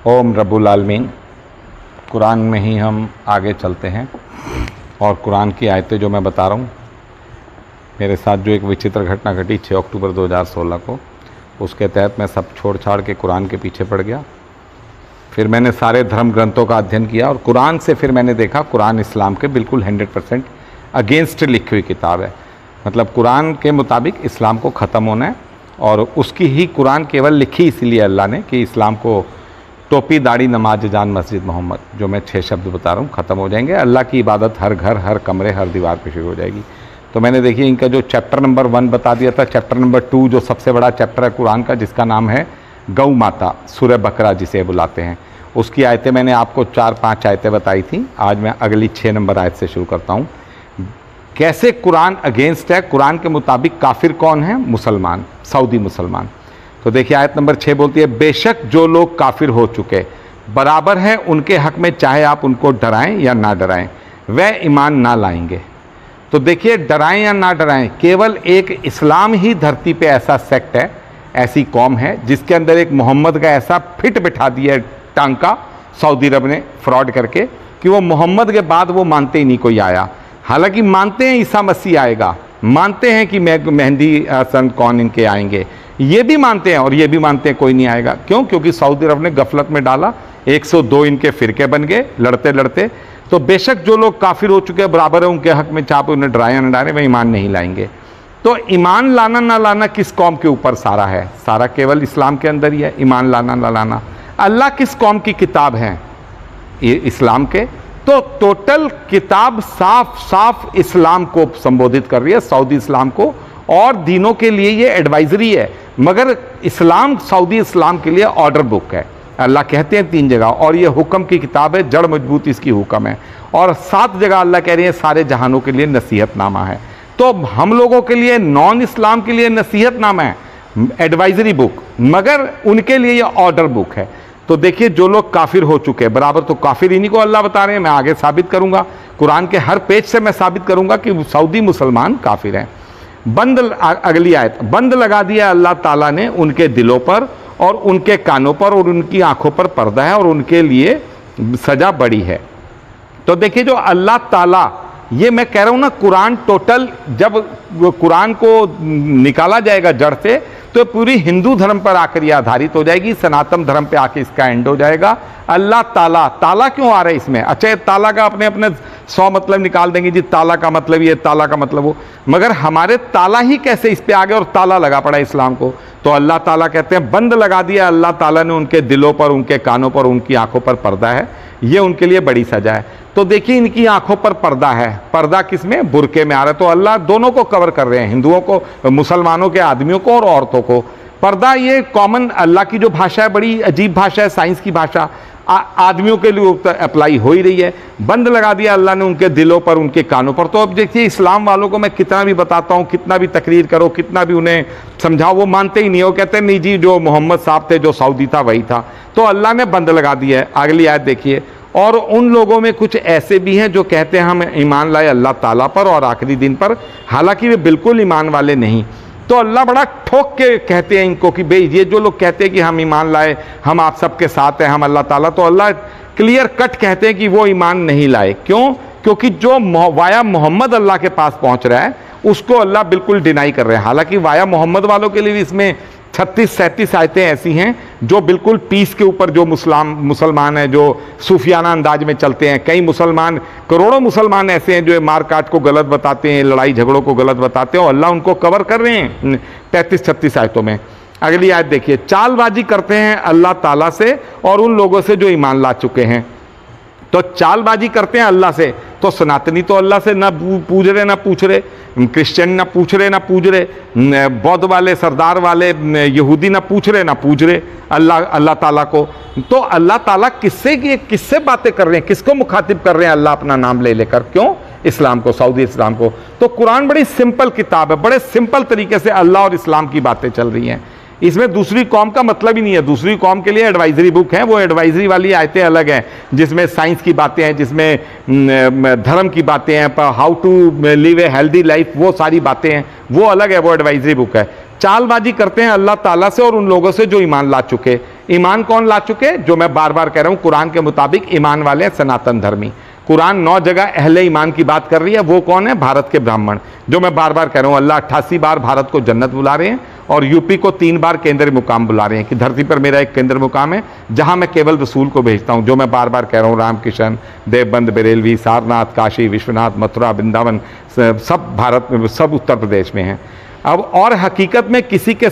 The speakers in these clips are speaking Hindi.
ओम रब्बुल आलमीन। कुरान में ही हम आगे चलते हैं और कुरान की आयतें जो मैं बता रहा हूँ, मेरे साथ जो एक विचित्र घटना घटी 6 अक्टूबर 2016 को, उसके तहत मैं सब छोड़ छाड़ के कुरान के पीछे पड़ गया। फिर मैंने सारे धर्म ग्रंथों का अध्ययन किया और कुरान से फिर मैंने देखा कुरान इस्लाम के बिल्कुल 100% अगेंस्ट लिखी हुई किताब है। मतलब कुरान के मुताबिक इस्लाम को ख़त्म होना है और उसकी ही कुरान केवल लिखी इसलिए अल्लाह ने कि इस्लाम को टोपी दाढ़ी नमाज जान मस्जिद मोहम्मद, जो मैं 6 शब्द बता रहा हूँ, ख़त्म हो जाएंगे। अल्लाह की इबादत हर घर हर कमरे हर दीवार पे शुरू हो जाएगी। तो मैंने देखिए इनका जो चैप्टर नंबर 1 बता दिया था, चैप्टर नंबर 2 जो सबसे बड़ा चैप्टर है कुरान का, जिसका नाम है गौ माता, सूरह बकरा जिसे बुलाते हैं, उसकी आयतें मैंने आपको 4-5 आयतें बताई थी। आज मैं अगली 6 नंबर आयत से शुरू करता हूँ। कैसे कुरान अगेंस्ट है। कुरान के मुताबिक काफिर कौन है? मुसलमान, सऊदी मुसलमान। तो देखिए आयत नंबर 6 बोलती है, बेशक जो लोग काफिर हो चुके बराबर है उनके हक में, चाहे आप उनको डराएं या ना डराएं, वह ईमान ना लाएंगे। तो देखिए डराएं या ना डराएं, केवल एक इस्लाम ही धरती पे ऐसा सेक्ट है, ऐसी कौम है जिसके अंदर एक मोहम्मद का ऐसा फिट बिठा दिया टांका सऊदी अरब ने फ्रॉड करके कि वो मोहम्मद के बाद वो मानते ही नहीं कोई आया। हालांकि मानते हैं ईसा मसीह आएगा, मानते हैं कि मेहंदी हसन कौन इनके आएंगे, ये भी मानते हैं और ये भी मानते हैं कोई नहीं आएगा। क्यों? क्योंकि सऊदी अरब ने गफलत में डाला, 102 इनके फिरके बन गए लड़ते लड़ते। तो बेशक जो लोग काफिर हो चुके हैं बराबर है उनके हक में, चाहे उन्हें डराया न डराए, वह ईमान नहीं लाएंगे। तो ईमान लाना ना लाना किस कौम के ऊपर सारा है? सारा केवल इस्लाम के अंदर ही है, ईमान लाना ना लाना। अल्लाह किस कौम की किताब है? ये इस्लाम के। तो टोटल किताब साफ साफ इस्लाम को संबोधित कर रही है, सऊदी इस्लाम को, और दीनों के लिए ये एडवाइजरी है। मगर इस्लाम सऊदी इस्लाम के लिए ऑर्डर बुक है। अल्लाह कहते हैं 3 जगह, और ये हुक्म की किताब है, जड़ मजबूत इसकी हुक्म है। और 7 जगह अल्लाह कह रही है सारे जहानों के लिए नसीहतनामा है। तो हम लोगों के लिए, नॉन इस्लाम के लिए नसीहतनामा है, एडवाइजरी बुक, मगर उनके लिए ये ऑर्डर बुक है। तो देखिए जो लोग काफिर हो चुके हैं बराबर, तो काफिर इन्हीं को अल्लाह बता रहे हैं। मैं आगे साबित करूंगा, कुरान के हर पेज से मैं साबित करूंगा कि सऊदी मुसलमान काफिर हैं। बंद, अगली आयत, बंद लगा दिया अल्लाह ताला ने उनके दिलों पर और उनके कानों पर और उनकी आंखों पर पर्दा है और उनके लिए सजा बड़ी है। तो देखिए जो अल्लाह ताला, ये मैं कह रहा हूं ना, कुरान टोटल जब कुरान को निकाला जाएगा जड़ से तो पूरी हिंदू धर्म पर आकर ये आधारित हो जाएगी, सनातन धर्म पे आके इसका एंड हो जाएगा। अल्लाह ताला, ताला क्यों आ रहा है इसमें? अच्छा ताला का अपने अपने 100 मतलब निकाल देंगे जी, ताला का मतलब ये, ताला का मतलब वो, मगर हमारे ताला ही कैसे इस पे आ गए और ताला लगा पड़ा इस्लाम को? तो अल्लाह ताला कहते हैं बंद लगा दिया अल्लाह ताला ने उनके दिलों पर, उनके कानों पर, उनकी आंखों पर पर्दा है, ये उनके लिए बड़ी सजा है। तो देखिए इनकी आंखों पर पर्दा है, पर्दा किसमें? बुरके में आ रहा है। तो अल्लाह दोनों को कवर कर रहे हैं, हिंदुओं को, मुसलमानों के आदमियों को और औरतों को। पर्दा ये कॉमन, अल्लाह की जो भाषा है बड़ी अजीब भाषा है, साइंस की भाषा, आदमियों के लिए अप्लाई हो ही रही है। बंद लगा दिया अल्लाह ने उनके दिलों पर, उनके कानों पर। तो अब देखिए इस्लाम वालों को मैं कितना भी बताता हूँ, कितना भी तकरीर करो, कितना भी उन्हें समझाओ, वो मानते ही नहीं। वो कहते हैं नहीं जी, जो मोहम्मद साहब थे, जो सऊदी था, वही था। तो अल्लाह ने बंद लगा दिया है। अगली आयत देखिए, और उन लोगों में कुछ ऐसे भी हैं जो कहते हैं हम ईमान लाए अल्लाह ताला पर और आखिरी दिन पर, हालांकि वे बिल्कुल ईमान वाले नहीं। तो अल्लाह बड़ा ठोक के कहते हैं इनको कि भाई ये जो लोग कहते हैं कि हम ईमान लाए, हम आप सबके साथ हैं, हम अल्लाह ताला, तो अल्लाह क्लियर कट कहते हैं कि वो ईमान नहीं लाए। क्यों? क्योंकि जो वाया मोहम्मद अल्लाह के पास पहुंच रहा है उसको अल्लाह बिल्कुल डिनाई कर रहे हैं। हालांकि वाया मोहम्मद वालों के लिए भी इसमें 36-37 आयतें ऐसी हैं जो बिल्कुल पीस के ऊपर, जो मुसलमान हैं जो सूफियाना अंदाज में चलते हैं। कई मुसलमान, करोड़ों मुसलमान ऐसे हैं जो मार काट को गलत बताते हैं, लड़ाई झगड़ों को गलत बताते हैं, और अल्लाह उनको कवर कर रहे हैं 35-36 आयतों में। अगली आयत देखिए, चालबाजी करते हैं अल्लाह ताला से और उन लोगों से जो ईमान ला चुके हैं। तो चालबाजी करते हैं अल्लाह से, तो सनातनी तो अल्लाह से ना पूछ रहे ना पूछ रहे, क्रिश्चियन ना पूछ रहे ना पूछ रहे, बौद्ध वाले, सरदार वाले, यहूदी ना पूछ रहे ना पूछ रहे अल्लाह ताला को। तो अल्लाह ताला किससे बातें कर रहे हैं, किसको मुखातिब कर रहे हैं? अल्लाह अपना नाम ले लेकर। क्यों? इस्लाम को, सऊदी इस्लाम को। तो कुरान बड़ी सिंपल किताब है, बड़े सिंपल तरीके से अल्लाह और इस्लाम की बातें चल रही हैं। इसमें दूसरी कौम का मतलब ही नहीं है। दूसरी कौम के लिए एडवाइजरी बुक है, वो एडवाइजरी वाली आयतें अलग हैं, जिसमें साइंस की बातें हैं, जिसमें धर्म की बातें हैं, how to live a healthy life, वो सारी बातें हैं, वो अलग है, वो एडवाइजरी बुक है। चालबाजी करते हैं अल्लाह ताला से और उन लोगों से जो ईमान ला चुके। ईमान कौन ला चुके? जो मैं बार बार कह रहा हूं, कुरान के मुताबिक ईमान वाले हैं सनातन धर्मी। कुरान 9 जगह अहले ईमान की बात कर रही है। वो कौन है? भारत के ब्राह्मण। जो मैं बार बार कह रहा हूं, अल्लाह 88 बार भारत को जन्नत बुला रहे हैं और यूपी को 3 बार केंद्रीय मुकाम बुला रहे हैं कि धरती पर मेरा एक केंद्र मुकाम है जहां मैं केवल रसूल को भेजता हूं। जो मैं बार बार कह रहा हूं, रामकिशन, देवबंद बरेलवी, सारनाथ, काशी विश्वनाथ, मथुरा, वृंदावन, सब भारत में, सब उत्तर प्रदेश में हैं। अब और हकीकत में किसी के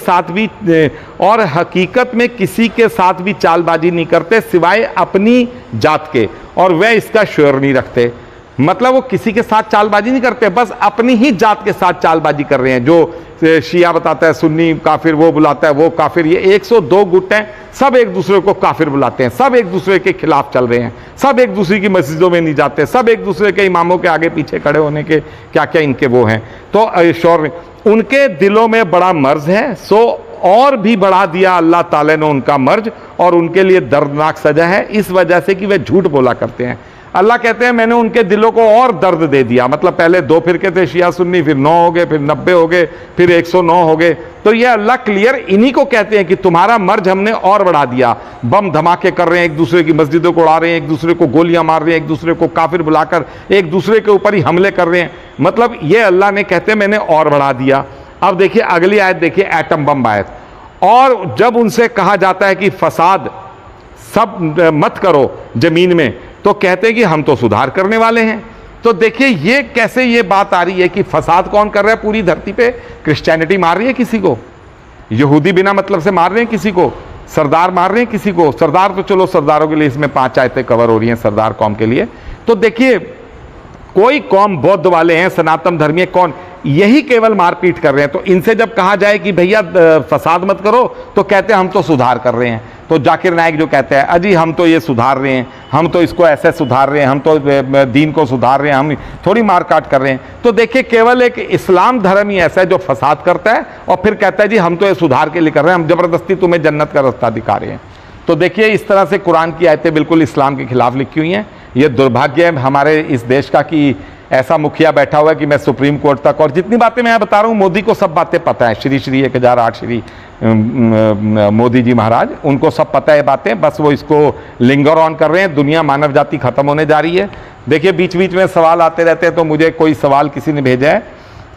साथ भी चालबाजी नहीं करते सिवाय अपनी जात के, और वह इसका श्योर नहीं रखते। मतलब वो किसी के साथ चालबाजी नहीं करते, बस अपनी ही जात के साथ चालबाजी कर रहे हैं। जो शिया बताता है सुन्नी काफिर, वो बुलाता है वो काफिर। ये 102 गुट हैं, सब एक दूसरे को काफिर बुलाते हैं, सब एक दूसरे के खिलाफ चल रहे हैं, सब एक दूसरे की मस्जिदों में नहीं जाते, सब एक दूसरे के इमामों के आगे पीछे खड़े होने के क्या क्या इनके वो हैं। तो शौर उनके दिलों में बड़ा मर्ज है, सो और भी बढ़ा दिया अल्लाह ताला ने उनका मर्ज, और उनके लिए दर्दनाक सजा है इस वजह से कि वे झूठ बोला करते हैं। अल्लाह कहते हैं मैंने उनके दिलों को और दर्द दे दिया। मतलब पहले 2 फिरके थे शिया सुन्नी, फिर 9 हो गए, फिर 90 हो गए, फिर 109 हो गए। तो ये अल्लाह क्लियर इन्हीं को कहते हैं कि तुम्हारा मर्ज हमने और बढ़ा दिया। बम धमाके कर रहे हैं, एक दूसरे की मस्जिदों को उड़ा रहे हैं, एक दूसरे को गोलियां मार रहे हैं, एक दूसरे को काफिर बुलाकर एक दूसरे के ऊपर ही हमले कर रहे हैं। मतलब ये अल्लाह ने कहते हैं मैंने और बढ़ा दिया। अब देखिए अगली आयत देखिए, एटम बम आयत। और जब उनसे कहा जाता है कि फसाद सब मत करो जमीन में, तो कहते हैं कि हम तो सुधार करने वाले हैं। तो देखिए ये कैसे ये बात आ रही है कि फसाद कौन कर रहा है पूरी धरती पे? क्रिश्चियनिटी मार रही है किसी को, यहूदी बिना मतलब से मार रहे हैं किसी को, सरदार मार रहे हैं किसी को। सरदार तो चलो सरदारों के लिए इसमें 5 आयतें कवर हो रही हैं सरदार कौम के लिए। तो देखिए कोई कौम, बौद्ध वाले हैं, सनातन धर्मी कौन, यही केवल मारपीट कर रहे हैं। तो इनसे जब कहा जाए कि भैया फसाद मत करो, तो कहते हैं हम तो सुधार कर रहे हैं। तो जाकिर नाइक जो कहते हैं अजी हम तो ये सुधार रहे हैं, हम तो इसको ऐसे सुधार रहे हैं, हम तो दीन को सुधार रहे हैं, हम थोड़ी मारकाट कर रहे हैं। तो देखिए केवल एक इस्लाम धर्म ही ऐसा है जो फसाद करता है और फिर कहता है जी हम तो ये सुधार के लिए कर रहे हैं, हम जबरदस्ती तुम्हें जन्नत का रास्ता दिखा रहे हैं। तो देखिए इस तरह से कुरान की आयतें बिल्कुल इस्लाम के खिलाफ लिखी हुई हैं। ये दुर्भाग्य है हमारे इस देश का कि ऐसा मुखिया बैठा हुआ है कि मैं सुप्रीम कोर्ट तक, और जितनी बातें मैं बता रहा हूँ मोदी को सब बातें पता है। श्री 1008 श्री मोदी जी महाराज, उनको सब पता है बातें, बस वो इसको लिंगर ऑन कर रहे हैं। दुनिया मानव जाति खत्म होने जा रही है। देखिए बीच बीच में सवाल आते रहते हैं। तो मुझे कोई सवाल किसी ने भेजा है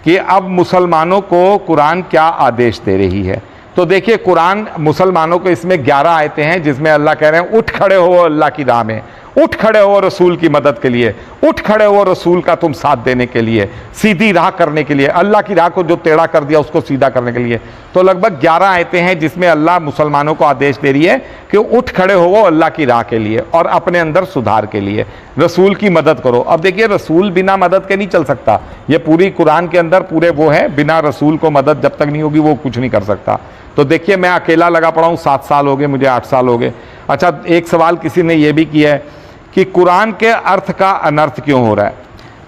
कि अब मुसलमानों को कुरान क्या आदेश दे रही है। तो देखिए कुरान मुसलमानों को इसमें 11 आयतें हैं जिसमें अल्लाह कह रहे हैं उठ खड़े हो अल्लाह की राह में, उठ खड़े हो रसूल की मदद के लिए, उठ खड़े हो रसूल का तुम साथ देने के लिए, सीधी राह करने के लिए, अल्लाह की राह को जो टेढ़ा कर दिया उसको सीधा करने के लिए। तो लगभग 11 आयतें हैं जिसमें अल्लाह मुसलमानों को आदेश दे रही है कि उठ खड़े हो अल्लाह की राह के लिए और अपने अंदर सुधार के लिए, रसूल की मदद करो। अब देखिए रसूल बिना मदद के नहीं चल सकता। ये पूरी कुरान के अंदर पूरे वो है, बिना रसूल को मदद जब तक नहीं होगी वो कुछ नहीं कर सकता। तो देखिए मैं अकेला लगा पड़ा हूँ, 7 साल हो गए मुझे, 8 साल हो गए। अच्छा एक सवाल किसी ने ये भी किया है कि कुरान के अर्थ का अनर्थ क्यों हो रहा है।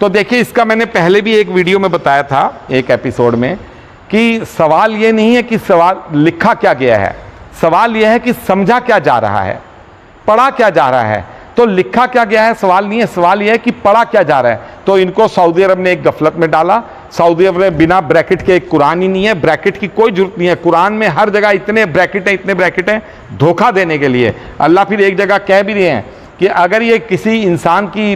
तो देखिए इसका मैंने पहले भी एक वीडियो में बताया था, एक एपिसोड में, कि सवाल ये नहीं है कि सवाल लिखा क्या गया है, सवाल यह है कि समझा क्या जा रहा है, पढ़ा क्या जा रहा है। तो लिखा क्या गया है सवाल नहीं है, सवाल यह है कि पढ़ा क्या जा रहा है। तो इनको सऊदी अरब ने एक गफलत में डाला। सऊदी अरब में बिना ब्रैकेट के एक कुरान ही नहीं है, ब्रैकेट की कोई जरूरत नहीं है। कुरान में हर जगह इतने ब्रैकेट हैं, इतने ब्रैकेट हैं धोखा देने के लिए। अल्लाह फिर एक जगह कह भी रहे हैं कि अगर ये किसी इंसान की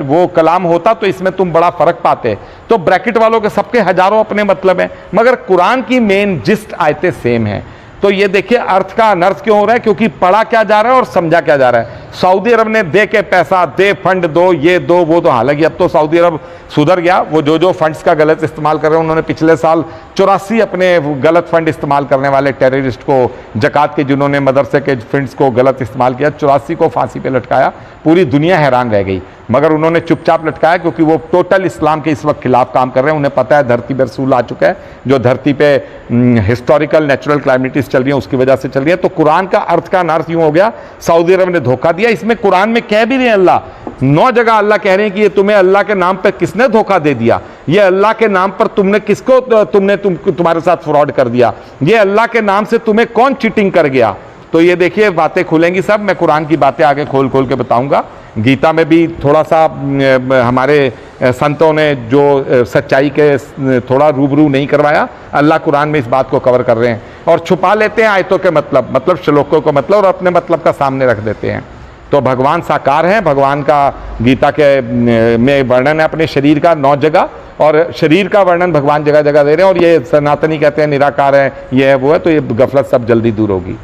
वो कलाम होता तो इसमें तुम बड़ा फर्क पाते। तो ब्रैकेट वालों के सबके हजारों अपने मतलब हैं, मगर कुरान की मेन जिस्ट आयतें सेम हैं। तो ये देखिए अर्थ का अनर्थ क्यों हो रहा है, क्योंकि पढ़ा क्या जा रहा है और समझा क्या जा रहा है। सऊदी अरब ने दे के पैसा दे, फंड दो, ये दो वो दो। हालांकि अब तो सऊदी अरब सुधर गया, वो जो फंड्स का गलत इस्तेमाल कर रहे हैं, उन्होंने पिछले साल 84 अपने गलत फंड इस्तेमाल करने वाले टेररिस्ट को, जकात के जिन्होंने मदरसे के फंड्स को गलत इस्तेमाल किया, 84 को फांसी पे लटकाया। पूरी दुनिया हैरान रह गई, मगर उन्होंने चुपचाप लटकाया क्योंकि वो टोटल इस्लाम के इस वक्त खिलाफ काम कर रहे हैं। उन्हें पता है धरती पर रसूल आ चुका है, जो धरती पे हिस्टोरिकल नेचुरल क्लाइमेटिस चल रही है उसकी वजह से चल रही है। तो कुरान का अर्थ का अनर्थ यूं हो गया, सऊदी अरब ने धोखा दिया। इसमें कुरान में कह भी रहे हैं अल्लाह, 9 जगह अल्लाह कह रहे हैं कि ये तुम्हें अल्लाह के नाम पर किसने धोखा दे दिया, ये अल्लाह के नाम पर तुमने किसको तुम्हारे साथ फ्रॉड कर दिया, ये अल्लाह के नाम से तुम्हें कौन चीटिंग कर गया। तो ये देखिए बातें खुलेंगी सब, मैं कुरान की बातें आगे खोल खोल के बताऊंगा। गीता में भी थोड़ा सा हमारे संतों ने जो सच्चाई के थोड़ा रूबरू नहीं करवाया, अल्लाह कुरान में इस बात को कवर कर रहे हैं और छुपा लेते हैं आयतों के मतलब श्लोकों को मतलब और अपने मतलब का सामने रख देते हैं। तो भगवान साकार हैं, भगवान का गीता के में वर्णन है अपने शरीर का 9 जगह, और शरीर का वर्णन भगवान जगह जगह दे रहे हैं, और ये सनातनी कहते हैं निराकार है, ये है वो है, तो ये गफलत सब जल्दी दूर होगी।